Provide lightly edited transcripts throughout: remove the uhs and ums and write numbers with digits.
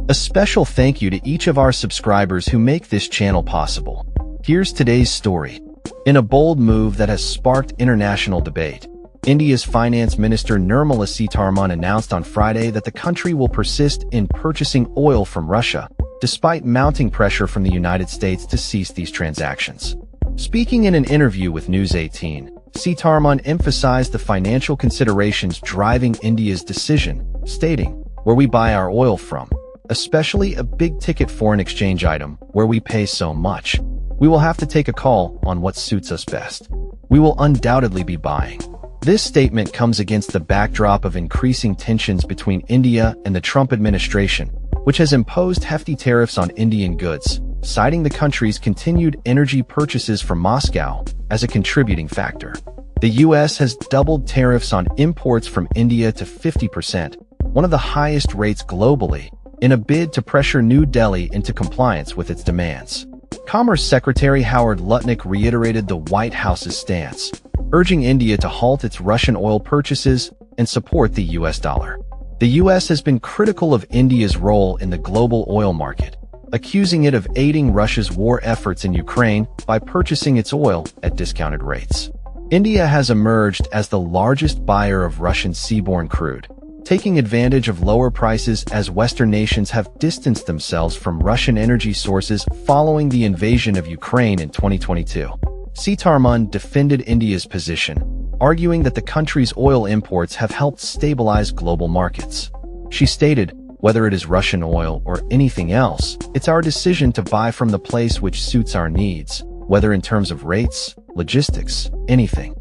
A special thank you to each of our subscribers who make this channel possible. Here's today's story. In a bold move that has sparked international debate, India's Finance Minister Nirmala Sitharaman announced on Friday that the country will persist in purchasing oil from Russia, despite mounting pressure from the United States to cease these transactions. Speaking in an interview with News 18, Sitharaman emphasized the financial considerations driving India's decision, stating, "Where we buy our oil from, especially a big-ticket foreign exchange item where we pay so much, we will have to take a call on what suits us best. We will undoubtedly be buying." This statement comes against the backdrop of increasing tensions between India and the Trump administration, which has imposed hefty tariffs on Indian goods, citing the country's continued energy purchases from Moscow as a contributing factor. The U.S. has doubled tariffs on imports from India to 50%, one of the highest rates globally, in a bid to pressure New Delhi into compliance with its demands. Commerce Secretary Howard Lutnick reiterated the White House's stance, urging India to halt its Russian oil purchases and support the U.S. dollar. The U.S. has been critical of India's role in the global oil market, accusing it of aiding Russia's war efforts in Ukraine by purchasing its oil at discounted rates. India has emerged as the largest buyer of Russian seaborne crude, taking advantage of lower prices as Western nations have distanced themselves from Russian energy sources following the invasion of Ukraine in 2022. Sitharaman defended India's position, arguing that the country's oil imports have helped stabilize global markets. She stated, "Whether it is Russian oil or anything else, it's our decision to buy from the place which suits our needs, whether in terms of rates, logistics, anything."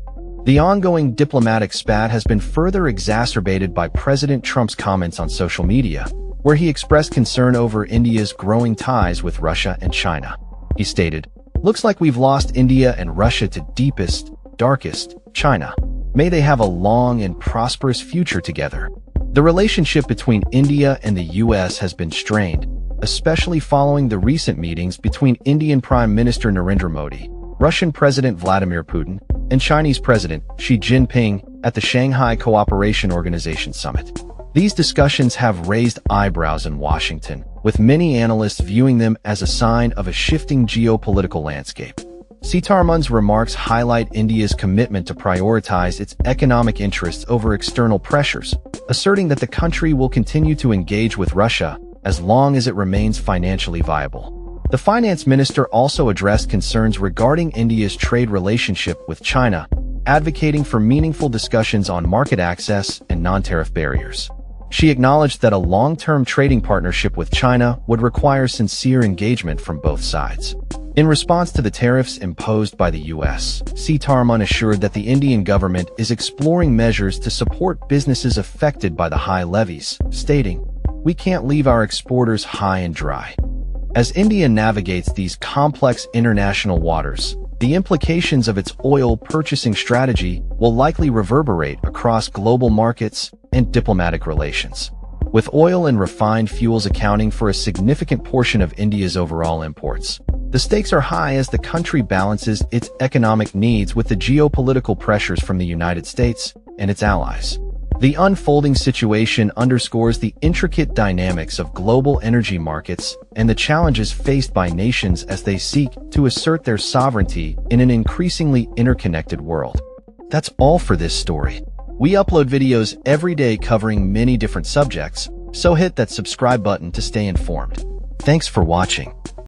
The ongoing diplomatic spat has been further exacerbated by President Trump's comments on social media, where he expressed concern over India's growing ties with Russia and China. He stated, "Looks like we've lost India and Russia to deepest, darkest China. May they have a long and prosperous future together." The relationship between India and the U.S. has been strained, especially following the recent meetings between Indian Prime Minister Narendra Modi, Russian President Vladimir Putin, and Chinese President Xi Jinping at the Shanghai Cooperation Organization Summit. These discussions have raised eyebrows in Washington, with many analysts viewing them as a sign of a shifting geopolitical landscape. Sitharaman's remarks highlight India's commitment to prioritize its economic interests over external pressures, asserting that the country will continue to engage with Russia as long as it remains financially viable. The finance minister also addressed concerns regarding India's trade relationship with China, advocating for meaningful discussions on market access and non-tariff barriers. She acknowledged that a long-term trading partnership with China would require sincere engagement from both sides. In response to the tariffs imposed by the U.S., Sitharaman assured that the Indian government is exploring measures to support businesses affected by the high levies, stating, "We can't leave our exporters high and dry." As India navigates these complex international waters, the implications of its oil purchasing strategy will likely reverberate across global markets and diplomatic relations. With oil and refined fuels accounting for a significant portion of India's overall imports, the stakes are high as the country balances its economic needs with the geopolitical pressures from the United States and its allies. The unfolding situation underscores the intricate dynamics of global energy markets and the challenges faced by nations as they seek to assert their sovereignty in an increasingly interconnected world. That's all for this story. We upload videos every day covering many different subjects, so hit that subscribe button to stay informed. Thanks for watching.